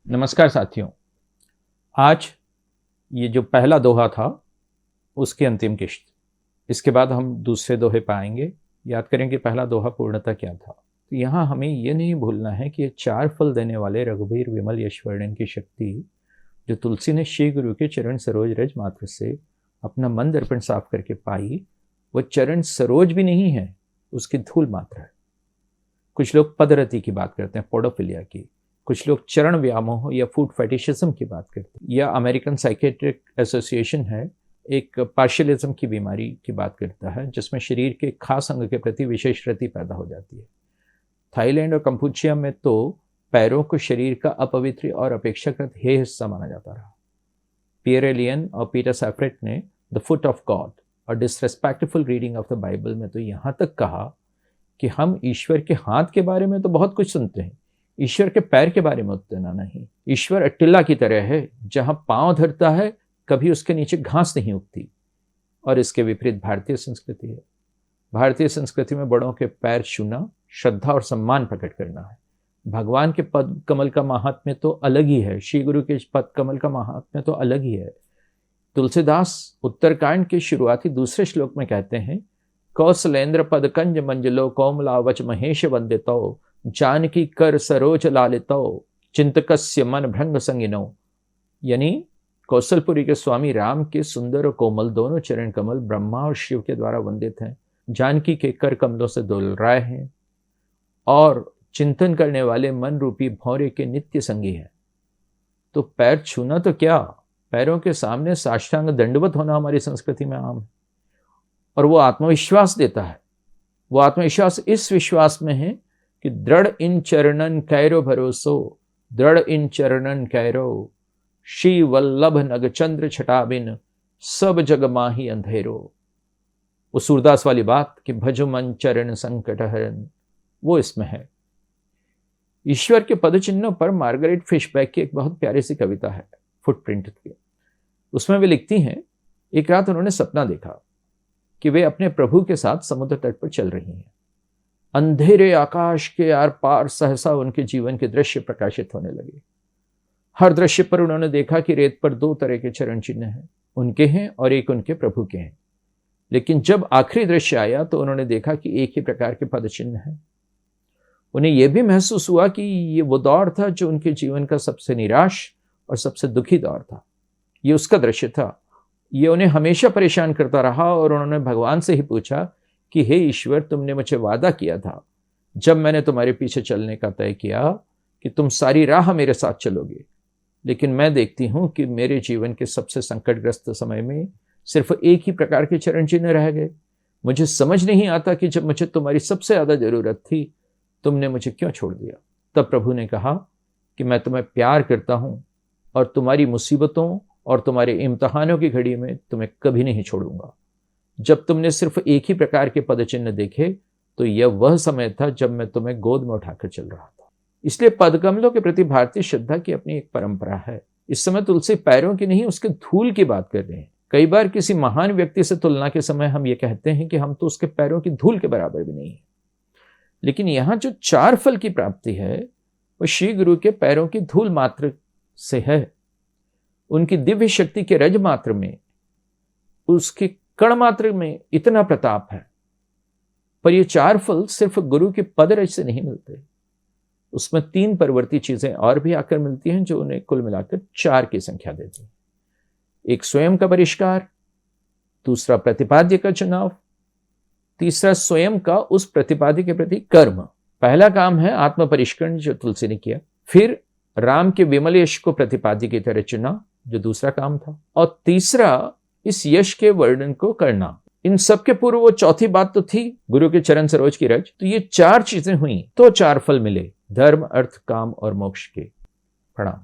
नमस्कार साथियों। आज ये जो पहला दोहा था उसकी अंतिम किश्त, इसके बाद हम दूसरे दोहे पाएंगे। याद करें कि पहला दोहा पूर्णतः क्या था। तो यहाँ हमें ये नहीं भूलना है कि ये 4 फल देने वाले रघुवीर विमल यश वर्णन की शक्ति जो तुलसी ने श्री गुरु के चरण सरोज रज मात्र से अपना मन दर्पण साफ करके पाई, वो चरण सरोज भी नहीं है, उसकी धूल मात्र है। कुछ लोग पदरति की बात करते हैं, पोडोफिलिया की, कुछ लोग चरण व्यामोह या फूड फेटिशिज्म की बात करते हैं, या अमेरिकन साइकेट्रिक एसोसिएशन है एक पार्शियलिज्म की बीमारी की बात करता है जिसमें शरीर के खास अंग के प्रति विशेष रति पैदा हो जाती है। थाईलैंड और कंपूचिया में तो पैरों को शरीर का अपवित्र और अपेक्षाकृत हेय हिस्सा माना जाता रहा। पियर एलियन और पीटर सैफ्रेट ने द फुट ऑफ गॉड और disrespectful reading of the Bible में तो यहाँ तक कहा कि हम ईश्वर के हाथ के बारे में तो बहुत कुछ सुनते हैं, ईश्वर के पैर के बारे में उतना नहीं। ईश्वर अट्टिला की तरह है, जहां पांव धरता है कभी उसके नीचे घास नहीं उगती। और इसके विपरीत भारतीय संस्कृति है। भारतीय संस्कृति में बड़ों के पैर छूना श्रद्धा और सम्मान प्रकट करना है। भगवान के पद कमल का महात्म्य तो अलग ही है, श्री गुरु के पद कमल का महात्म्य तो अलग ही है। तुलसीदास उत्तरकांड के शुरुआती दूसरे श्लोक में कहते हैं, कौशलेंद्र पद कंज मंजलो कोमलावच महेश वंदितो जानकी कर सरोज लालितो चिंतकस्य मन भ्रंग संगिनो। यानी कौशलपुरी के स्वामी राम के सुंदर और कोमल दोनों चरण कमल ब्रह्मा और शिव के द्वारा वंदित हैं, जानकी के कर कमलों से दोल रहे हैं और चिंतन करने वाले मन रूपी भौरे के नित्य संगी हैं। तो पैर छूना तो क्या, पैरों के सामने साष्टांग दंडवत होना हमारी संस्कृति में आम है। और वो आत्मविश्वास देता है। वो आत्मविश्वास इस विश्वास में है कि दृढ़ इन चरणन कैरो भरोसो, दृढ़ इन चरणन कैरो श्री वल्लभ नग चंद्र छटाबिन सब जग माही अंधेरो। वो सूरदास वाली बात कि भजो मन चरण संकट हरन, वो इसमें है। ईश्वर के पद चिन्हों पर मार्गरेट फिशबैक की एक बहुत प्यारी सी कविता है, फुटप्रिंट की। उसमें वे लिखती हैं, एक रात उन्होंने सपना देखा कि वे अपने प्रभु के साथ समुद्र तट पर चल रही हैं। अंधेरे आकाश के आर पार सहसा उनके जीवन के दृश्य प्रकाशित होने लगे। हर दृश्य पर उन्होंने देखा कि रेत पर 2 तरह के चरण चिन्ह हैं, उनके हैं और एक उनके प्रभु के हैं। लेकिन जब आखिरी दृश्य आया तो उन्होंने देखा कि एक ही प्रकार के पद चिन्ह हैं। उन्हें यह भी महसूस हुआ कि ये वो दौर था जो उनके जीवन का सबसे निराश और सबसे दुखी दौर था। ये उसका दृश्य था। ये उन्हें हमेशा परेशान करता रहा और उन्होंने भगवान से ही पूछा कि हे ईश्वर, तुमने मुझे वादा किया था जब मैंने तुम्हारे पीछे चलने का तय किया कि तुम सारी राह मेरे साथ चलोगे, लेकिन मैं देखती हूं कि मेरे जीवन के सबसे संकटग्रस्त समय में सिर्फ एक ही प्रकार के चरण चिन्ह रह गए। मुझे समझ नहीं आता कि जब मुझे तुम्हारी सबसे ज्यादा जरूरत थी तुमने मुझे क्यों छोड़ दिया। तब प्रभु ने कहा कि मैं तुम्हें प्यार करता हूं और तुम्हारी मुसीबतों और तुम्हारे इम्तहानों की घड़ी में तुम्हें कभी नहीं छोड़ूंगा। जब तुमने सिर्फ एक ही प्रकार के पद चिन्ह देखे तो यह वह समय था जब मैं तुम्हें गोद में उठाकर चल रहा था। इसलिए पदकमलों के प्रति भारतीय श्रद्धा की अपनी एक परंपरा है। इस समय तुलसी पैरों की नहीं, उसके धूल की बात कर रहे हैं। कई बार किसी महान व्यक्ति से तुलना के समय हम ये कहते हैं कि हम तो उसके पैरों की धूल के बराबर भी नहीं है। लेकिन यहां जो 4 फल की प्राप्ति है वो श्री गुरु के पैरों की धूल मात्र से है। उनकी दिव्य शक्ति के रज मात्र में, उसके कण मात्र में इतना प्रताप है। पर ये 4 फल सिर्फ गुरु के पद रज से नहीं मिलते, उसमें 3 परवर्ती चीजें और भी आकर मिलती हैं जो उन्हें कुल मिलाकर 4 की संख्या देती हैं। एक स्वयं का परिष्कार, दूसरा प्रतिपाद्य का चुनाव, तीसरा स्वयं का उस प्रतिपाद्य के प्रति कर्म। पहला काम है आत्म परिष्करण जो तुलसी ने किया, फिर राम के विमल यश को प्रतिपाद्य की तरह चुना जो दूसरा काम था, और तीसरा इस यश के वर्णन को करना। इन सब के पूर्व वो चौथी बात तो थी गुरु के चरण सरोज की रज। तो ये 4 चीजें हुई तो 4 फल मिले, धर्म अर्थ काम और मोक्ष के। प्रणाम।